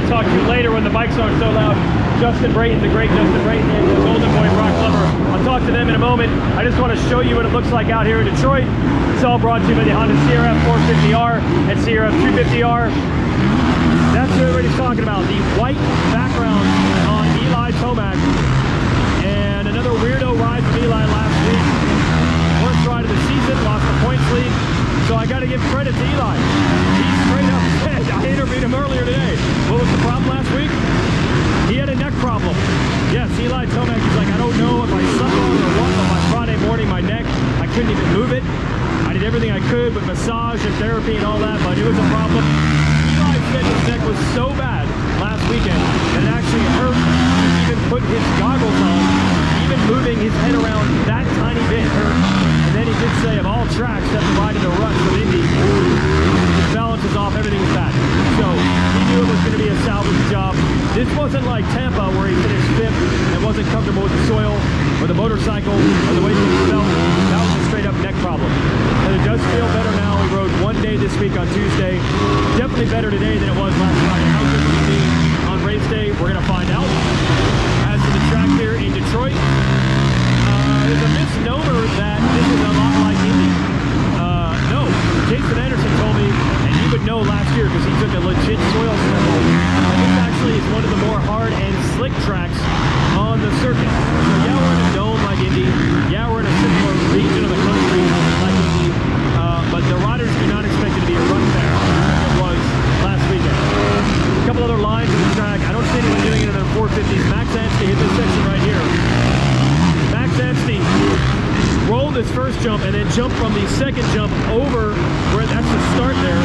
talk to later when the bikes aren't so loud. Justin Brayton, the great Justin Brayton, and the golden boy Brock Glover. I'll talk to them in a moment. I just want to show you what it looks like out here in Detroit. It's all brought to you by the Honda CRF 450R and CRF 250R. That's what everybody's talking about. The white background on Eli Tomac. And another weirdo ride from Eli last week. Worst ride of the season, lost the points lead. So I got to give credit to Eli. He straight up said, I interviewed him earlier today. What was the problem last week? He had a neck problem. Yes, Eli Tomac, he's like, I don't know if I slept wrong or what, but my Friday morning, my neck, I couldn't even move it. I did everything I could with massage and therapy and all that, but it was a problem. Eli said his neck was so bad last weekend that it actually hurt to even put his goggles on. Even moving his head around that tiny bit hurt. And then he did say of all tracks that provided a rut for Indy, his balance is off, everything was bad. So he knew it was going to be a salvage job. This wasn't like Tampa where he finished 5th and wasn't comfortable with the soil or the motorcycle or the way things felt. That was a straight up neck problem. And it does feel better now. We rode one day this week on Tuesday. Definitely better today than it was last Friday. How good will it be on race day? We're going to find out. As to the track here in Detroit, there's a misnomer that this is a lot like Indy. No, Jason Anderson told me, and he would know last year because he took a legit soil sample. This actually is one of the more hard and slick tracks on the circuit. So yeah, we're in a dome like Indy. Yeah, we're in a similar region of the country like Indy. But the riders do not expect it to be a run there as it was last weekend. A couple other lines on the track. I don't see anyone doing it in their 450s. Max Anstey hit this section right here. Max Anstey rolled his first jump and then jumped from the second jump over where that's the start there.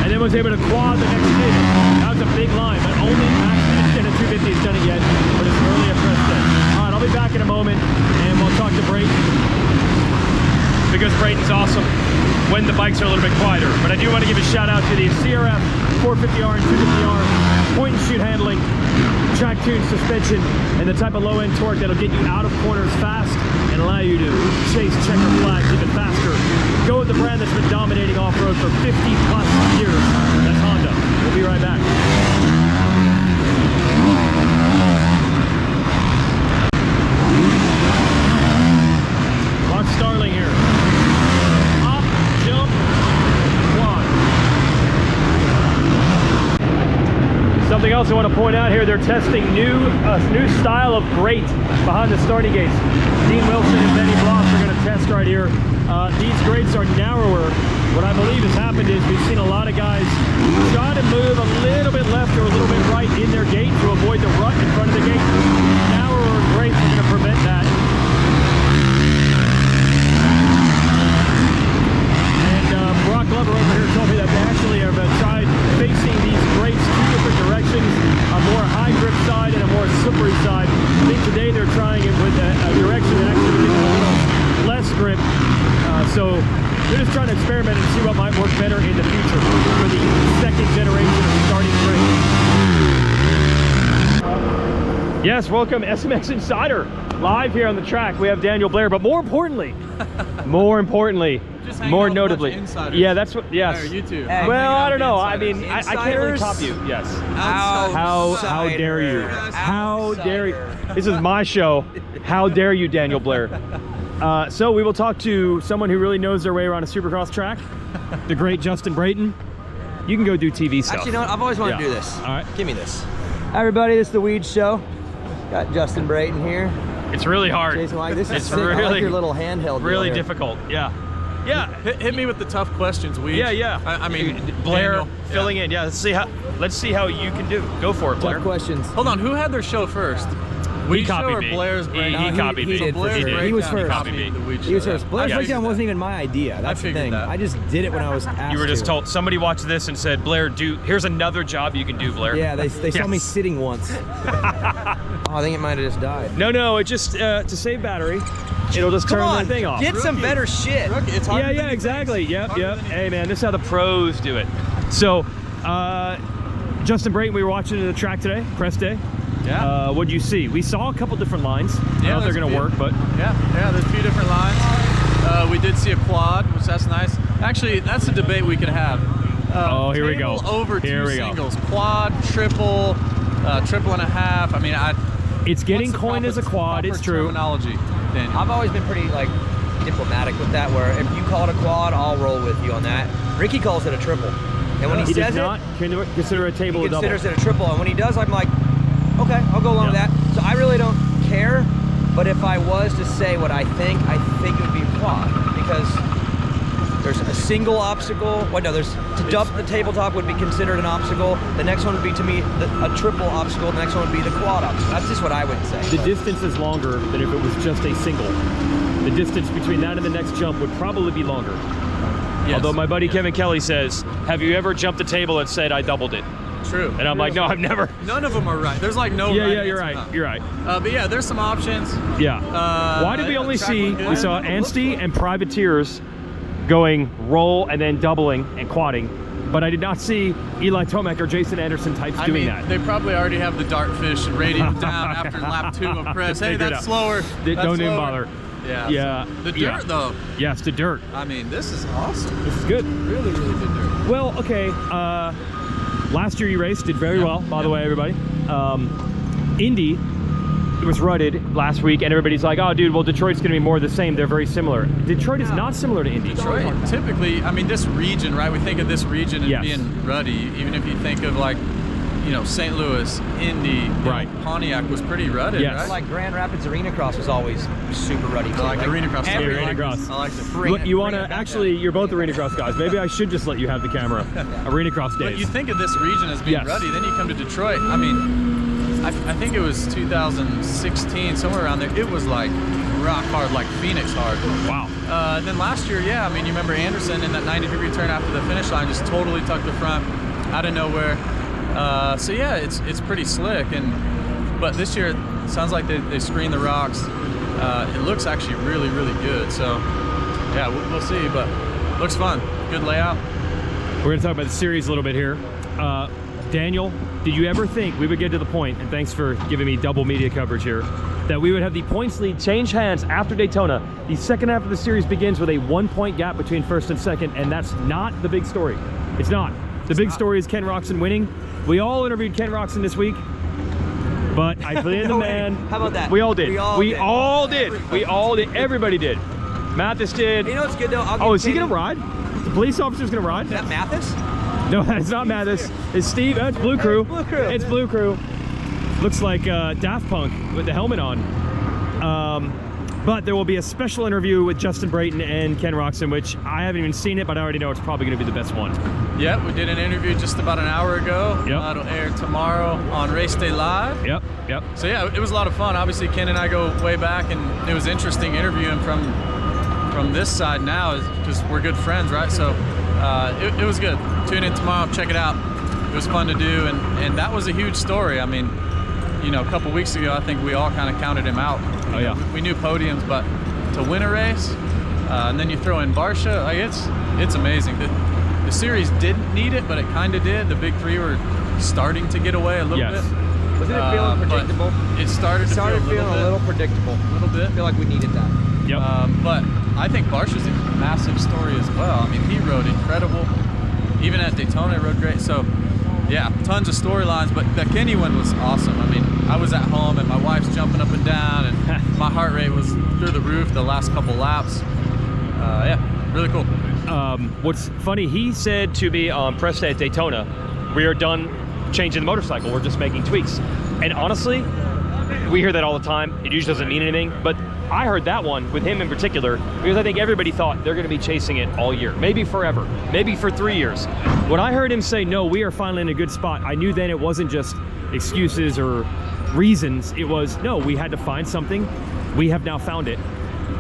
And then was able to quad the next table. That was a big line, but only Max Anstey at 250 has done it yet, but it's early at press day. All right, I'll be back in a moment and we'll talk to Brayton, because Brayton's awesome when the bikes are a little bit quieter. But I do want to give a shout out to the CRF 450R and 250R point and shoot handling, track tuned suspension, and the type of low end torque that'll get you out of corners fast and allow you to chase checker flags even faster. Go with the brand that's been dominating off-road for 50 plus years. That's Honda. We'll be right back. Mark Starling here. Hop, jump, quad. Something else I want to point out here, they're testing new style of grate behind the starting gates. Dean Wilson and Benny Bloss are going to test right here. These grates are narrower. What I believe has happened is we've seen a lot of guys try to move a little bit left or a little bit right in their gate to avoid the rut in front of the gate. Narrower grates are going to prevent that. Brock Glover over here told me that they actually have tried facing these grates two different directions, a more high grip side and a more slippery side. I think today they're trying it with a direction that actually gives a little less grip. So they're just trying to experiment and see what might work better in the future for the second generation of starting grate. Yes, welcome SMX Insider. Live here on the track, we have Daniel Blair, but more importantly, more notably, yeah, that's what, yes. You too. Well, I don't know. I mean, I can't really top you. Yes. How dare you? How dare you? This is my show. How dare you, Daniel Blair? So we will talk to someone who really knows their way around a Supercross track, the great Justin Brayton. You can go do TV stuff. Actually, you know what? I've always wanted to do this. All right. Give me this. Hi, everybody. This is the Weege Show. Got Justin Brayton here. It's really hard. Jason Weigandt. This is really, I like your little handheld. Really difficult. Yeah. Yeah. Hit me with the tough questions, Weege. Yeah. I mean, Blair Daniel, filling in. Yeah. Let's see how you can do. Go for it, Blair. Tough questions. Hold on. Who had their show first? He Weege could or be. Blair's breakdown? He copied me. He did, Blair's for sure. breakdown He was first. copied the Weege He was show. first. Blair's Yeah. breakdown wasn't even my idea. That's the figured thing. that. I just did it when I was asked You were just to. told, somebody watched this and said, Blair, here's another job you can do, Blair. Yeah, they saw me Yes. sitting once. Oh, I think it might have just died. No, it just, to save battery, it'll just turn the thing off. Get some Rookie. better shit. Rookie, it's harder than you think. Exactly. Yep. Harder than you Hey, man, this is how the pros do it. So, Justin Brayton, we were watching the track today, press day. Yeah. What'd you see? We saw a couple different lines. I don't know if they're going to work, but... Yeah, there's a few different lines. We did see a quad, which that's nice. Actually, that's a debate we could have. Oh, here we go. Table over Here two we go. singles. Quad, triple, triple and a half. I mean, It's getting what's the coined as a quad. proper It's true. terminology, Daniel? I've always been pretty like diplomatic with that, where if you call it a quad, I'll roll with you on that. Ricky calls it a triple, and when he He says does not consider a table he a double. considers it a triple, and when he does, I'm like, okay, I'll go along with that. So I really don't care, but if I was to say what I think it would be a quad, because there's a single obstacle. Well, no, to dump the tabletop would be considered an obstacle. The next one would be, to me, a triple obstacle. The next one would be the quad obstacle. That's just what I would say. The distance is longer than if it was just a single. The distance between that and the next jump would probably be longer. Yes. Although my buddy Kevin Kelly says, have you ever jumped a table and said, I doubled it? True. And I'm like, no, I've never. None of them are right. There's like no Yeah, right yeah, you're answer, right. huh? You're right. But yeah, there's some options. Yeah. Why did we yeah, only track see, looked good. we saw Anstey and Privateers going roll and then doubling and quadding, but I did not see Eli Tomac or Jason Anderson types I doing mean, that. they probably already have the dartfish rating down after lap 2 of press. Hey, Figured that's out. slower. Don't That's even slower. bother. Yeah. Yeah. The dirt, Yeah. though. Yes, the dirt. I mean, this is awesome. This is good. Really, really good dirt. Well, okay. Last year you raced, did very well, by the way, everybody. Indy was rutted last week, and everybody's like, oh, dude, well, Detroit's going to be more the same. They're very similar. Detroit is not similar to Indy. Detroit, typically, I mean, this region, right? We think of this region as Yes. being ruddy. Even if you think of, like, you know, St. Louis, Indy, you Right. know, Pontiac was pretty rutted, Yes. right? Like Grand Rapids Arena Cross was always super ruddy. I like Arena Cross. every- Arena Cross. I like this. You want to, actually, you're both Arena Cross guys. Maybe I should just let you have the camera. Arena Cross But you days. think of this region as being Yes. ruddy, then you come to Detroit. I mean, I think it was 2016, somewhere around there. It was like rock hard, like Phoenix hard. Wow. Then last year, yeah, I mean, you remember Anderson in that 90-degree turn after the finish line, just totally tucked the front out of nowhere. So yeah, it's pretty slick. But this year, it sounds like they screened the rocks. It looks actually really, really good. So yeah, we'll see. But looks fun. Good layout. We're going to talk about the series a little bit here. Daniel, did you ever think we would get to the point, and thanks for giving me double media coverage here, that we would have the points lead change hands after Daytona? The second half of the series begins with a 1-point gap between first and second, and that's not the big story. It's not. The big story is Ken Roczen winning. We all interviewed Ken Roczen this week, but I put in the man. How about that? We all did. We all did. We all did. Everybody did. Mathis did. You know what's good though? Oh, is he going to ride? The police officer's going to ride? Is that Mathis? No, it's not Mathis. It's Steve. It's Blue Crew. Blue Crew. It's Blue Crew. Looks like Daft Punk with the helmet on. But there will be a special interview with Justin Brayton and Ken Roczen, which I haven't even seen it, but I already know it's probably going to be the best one. Yep, we did an interview just about an hour ago. Yep. It'll air tomorrow on Race Day Live. Yep, yep. So yeah, it was a lot of fun. Obviously, Ken and I go way back, and it was interesting interviewing from this side now, because we're good friends, right? So it was good. Tune in tomorrow, check it out. It was fun to do, and that was a huge story. I mean, you know, a couple weeks ago, I think we all kind of counted him out. Oh yeah. We knew podiums, but to win a race, and then you throw in Barsha, like it's amazing. The series didn't need it, but it kind of did. The big three were starting to get away a little Yes. bit. Wasn't it feeling But predictable? It started to Started feel feeling a little predictable. a little bit. I feel like we needed that. Yep. But I think Barsha's a massive story as well. I mean, he rode incredible. Even at Daytona, he rode great. So, yeah, tons of storylines. But the Kenny one was awesome. I mean, I was at home and my wife's jumping up and down, and my heart rate was through the roof the last couple laps. Yeah, really cool. What's funny, he said to me on press day at Daytona, we are done changing the motorcycle, we're just making tweaks. And honestly, we hear that all the time. It usually doesn't mean anything, but I heard that one with him in particular because I think everybody thought they're going to be chasing it all year, maybe forever, maybe for 3 years. When I heard him say, no, we are finally in a good spot, I knew then it wasn't just excuses or reasons. It was, no, we had to find something. We have now found it.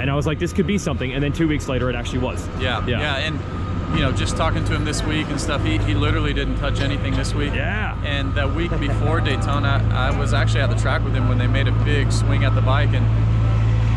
And I was like, this could be something. And then 2 weeks later, it actually was. Yeah. And, you know, just talking to him this week and stuff, he literally didn't touch anything this week. Yeah. And the week before Daytona, I was actually at the track with him when they made a big swing at the bike, and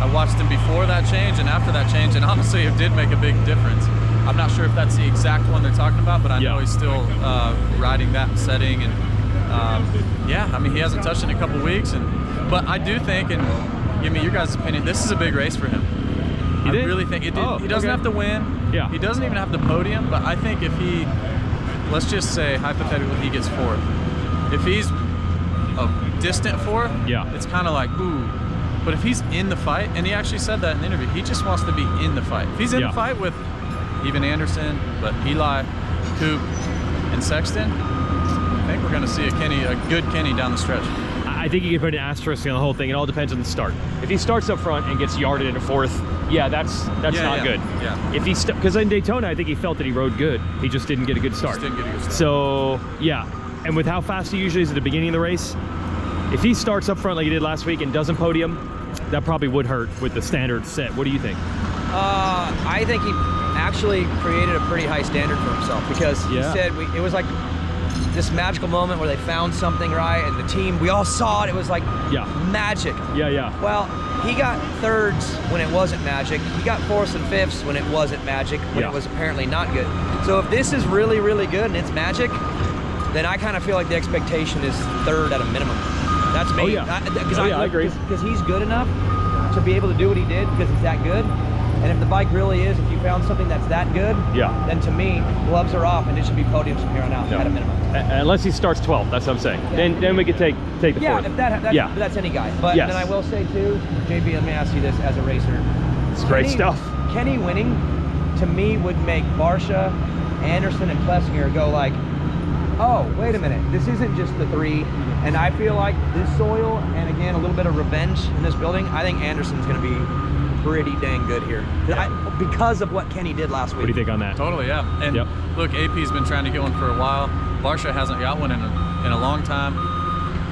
I watched him before that change and after that change, and honestly, it did make a big difference. I'm not sure if that's the exact one they're talking about, but I know he's still riding that setting, and yeah, I mean, he hasn't touched in a couple weeks, but I do think, and give me your guys' opinion, this is a big race for him. I really think it did. He doesn't have to win. Yeah. He doesn't even have the podium, but I think if he let's just say hypothetically he gets 4th. If he's a distant 4th, it's kind of like, ooh. But if he's in the fight, and he actually said that in the interview, he just wants to be in the fight. If he's in the fight with even Anderson, but Eli, Coop, and Sexton, I think we're going to see a good Kenny down the stretch. I think you can put an asterisk on the whole thing. It all depends on the start. If he starts up front and gets yarded into 4th, that's not good. Yeah. If he because in Daytona, I think he felt that he rode good. He just didn't get a good start. So and with how fast he usually is at the beginning of the race, if he starts up front like he did last week and doesn't podium, that probably would hurt with the standard set. What do you think? I think he actually created a pretty high standard for himself, because he said it was like this magical moment where they found something right, and the team, we all saw it. It was like magic. Well, he got 3rds when it wasn't magic. He got 4ths and 5ths when it wasn't magic, when it was apparently not good. So if this is really, really good and it's magic, then I kind of feel like the expectation is 3rd at a minimum. That's me. I agree. Because he's good enough to be able to do what he did, because he's that good. And if the bike really is, if you found something that's that good, then to me, gloves are off, and it should be podiums from here on out at a minimum. Unless he starts 12th, that's what I'm saying. Then we could take the 4th. If that's any guy. But then I will say too, JB, let me ask you this as a racer. It's great stuff. Kenny winning, to me, would make Barsha, Anderson, and Plessinger go like, oh, wait a minute, this isn't just the 3. And I feel like this soil, and again, a little bit of revenge in this building, I think Anderson's going to be pretty dang good here, because of what Kenny did last week. What do you think on that? Totally, yeah. And look, AP's been trying to get one for a while. Barsha hasn't got one in a long time.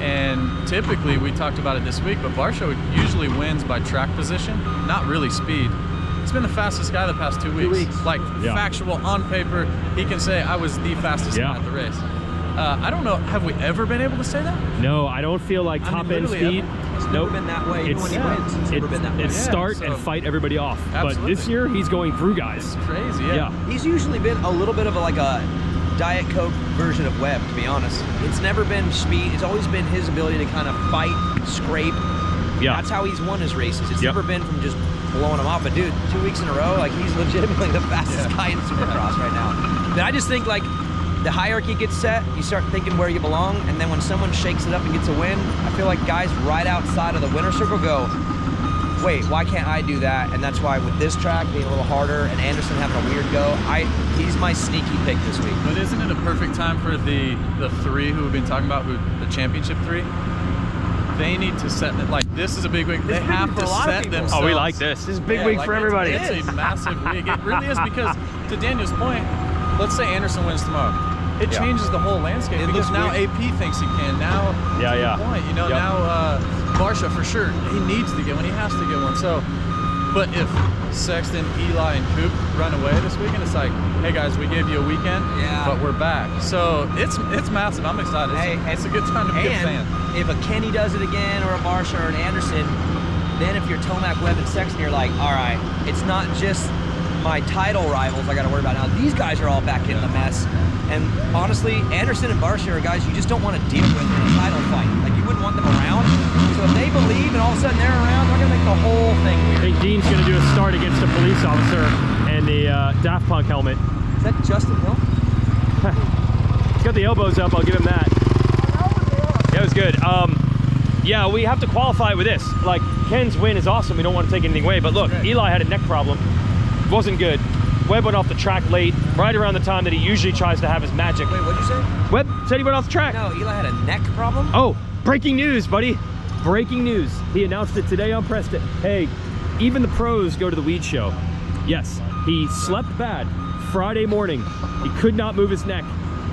And typically, we talked about it this week, but Barsha usually wins by track position, not really speed. He's been the fastest guy the past 2 weeks. Like, factual, on paper, he can say, I was the fastest guy at the race. I don't know, have we ever been able to say that? No, I don't feel like top-end speed. It's never been that way. Even when he wins, it's never been that way. It's start and fight everybody off. Absolutely. But this year, he's going through guys. It's crazy, He's usually been a little bit of like a Diet Coke version of Webb, to be honest. It's never been speed. It's always been his ability to kind of fight, scrape. That's how he's won his races. It's never been from just blowing him off. But dude, 2 weeks in a row, like, he's legitimately the fastest guy in Supercross right now. But I just think, like, the hierarchy gets set, you start thinking where you belong, and then when someone shakes it up and gets a win, I feel like guys right outside of the winner's circle go, wait, why can't I do that? And that's why with this track being a little harder and Anderson having a weird go, he's my sneaky pick this week. But isn't it a perfect time for the 3 who we've been talking about, the championship 3? They need to set it. Like, this is a big week. They have to set themselves. Oh, we like this. This is a big week for everybody. It's a massive week. It really is, because to Daniel's point, let's say Anderson wins tomorrow. It changes the whole landscape, because now AP thinks he can. Now, point, now Barsha for sure, he needs to get one. He has to get one. So, but if Sexton, Eli, and Coop run away this weekend, it's like, hey guys, we gave you a weekend, but we're back. So it's massive. I'm excited. It's a good time to be a fan. If a Kenny does it again, or a Barsha, or an Anderson, then if you're Tomac, Webb, and Sexton, you're like, all right, it's not just my title rivals I got to worry about now. These guys are all back in the mess. And honestly, Anderson and Barsha are guys you just don't want to deal with in a title fight. Like, you wouldn't want them around. So if they believe and all of a sudden they're around, they're going to make the whole thing weird. I think Dean's going to do a start against a police officer and the Daft Punk helmet. Is that Justin Hill? He's got the elbows up, I'll give him that. Yeah, it was good. Yeah, we have to qualify with this. Like, Ken's win is awesome. We don't want to take anything away. But look, Eli had a neck problem. Wasn't good. Webb went off the track late, right around the time that he usually tries to have his magic. Wait, what'd you say? Webb said he went off the track. No, Eli had a neck problem? Oh, breaking news, buddy. Breaking news. He announced it today on Preston. Hey, even the pros go to the Weege show. Yes, he slept bad Friday morning. He could not move his neck.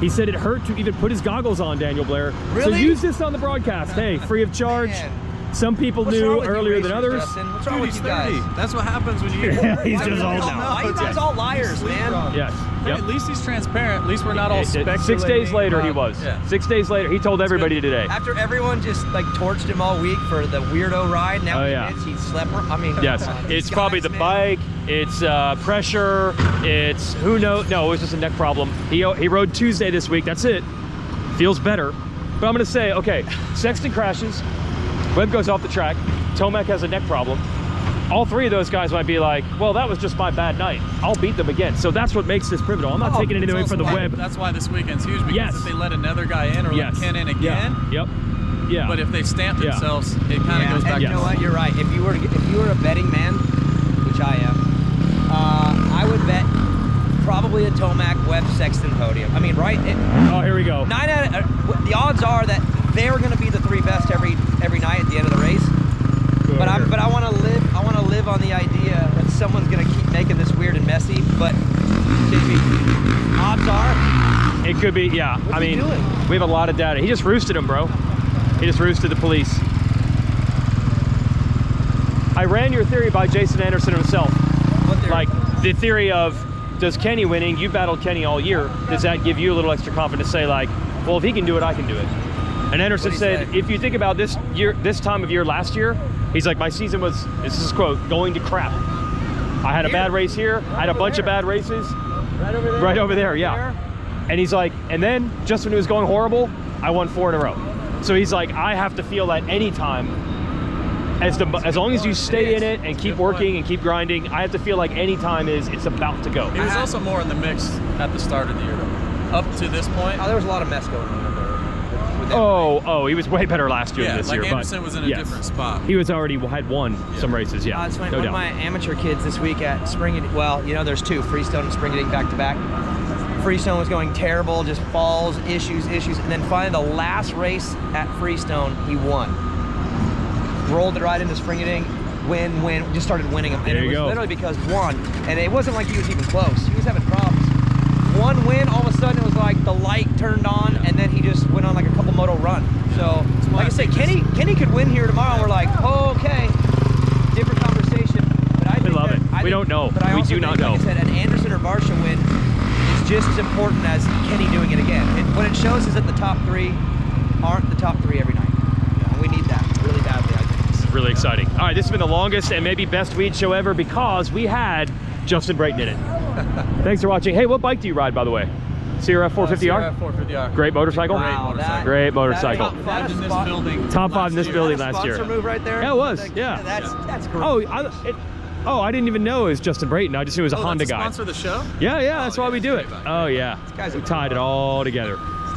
He said it hurt to even put his goggles on, Daniel Blair. Really? So use this on the broadcast. Hey, free of charge. Man. Some people knew earlier than others. Justin? What's wrong with you guys? That's what happens when you He's just old now. Why are you guys all liars, man? Yes. At least he's transparent. At least we're not all speculating. 6 days later he was. 6 days later, he told everybody today. After everyone just like torched him all week for the weirdo ride, now he admits he slept. I mean, yes, it's probably the bike, it's pressure, it's who knows. No, it was just a neck problem. He rode Tuesday this week. That's it. Feels better. But I'm gonna say, okay, Sexton crashes, Webb goes off the track, Tomac has a neck problem. all three of those guys might be like, well, that was just my bad night. I'll beat them again. So that's what makes this pivotal. I'm not taking anything away from the Webb. That's why this weekend's huge, because if they let another guy in or let Ken in again, yeah. But if they stamp themselves, it kind of goes back. And you know what? You're right. If you were a betting man, which I am, I would bet probably a Tomac, Webb, Sexton podium. I mean, right? Oh, here we go. The odds are that they're going to be the three best every night at the end of the race. But I want to live. I want to live on the idea that someone's going to keep making this weird and messy. But odds are, it could be. Yeah. What's he doing? We have a lot of data. He just roosted him, bro. He just roosted the police. I ran your theory by Jason Anderson himself. What theory? Like the theory of, does Kenny winning? You battled Kenny all year. Does that give you a little extra confidence to say like, well, if he can do it, I can do it? And Anderson said, if you think about this time of year last year, he's like, my season was, this is his quote, going to crap. I had a bad race here. I had a bunch of bad races. Right over there. Right over there, yeah. And he's like, and then just when it was going horrible, I won 4 in a row. So he's like, I have to feel that any time, as long as you stay in it and keep working and keep grinding, I have to feel like any time it's about to go. He was also more in the mix at the start of the year, though. Up to this point. Oh, there was a lot of mess going on there. Oh, he was way better last year than this year. Anderson was in a different spot. He was already had won some races, It's funny, one of my amateur kids this week at Spring, well, you know, there's two, Freestone and Spring back to back. Freestone was going terrible, just falls, issues, and then finally the last race at Freestone, he won. Rolled it right into Spring-a-Ding, win, just started winning them. And it was literally because one, and it wasn't like he was even close. He was having problems. One win, all of a sudden it was like the light turned on, and then he just went on like a couple moto run. So, like I said, Kenny could win here tomorrow, and we're like, oh, okay, different conversation. But we love it. We don't know. But we do not know. Like I said, an Anderson or Varsha win is just as important as Kenny doing it again. What it shows is that the top three aren't the top three every night. And we need that really badly, I think. It's really exciting. All right, this has been the longest and maybe best Weege show ever because we had Justin Brayton in it. Thanks for watching. Hey, what bike do you ride, by the way? CRF 450R? CRF 450R. Great motorcycle? Wow, great motorcycle. Top 5 in this building. Top 5 in this building last year. Sponsor move right there? Yeah, it was. Yeah. That's great. Oh, I didn't even know it was Justin Brayton. I just knew it was a Honda guy. Sponsor the show? Yeah, that's why we do it. Oh, yeah. Guys We tied it all together.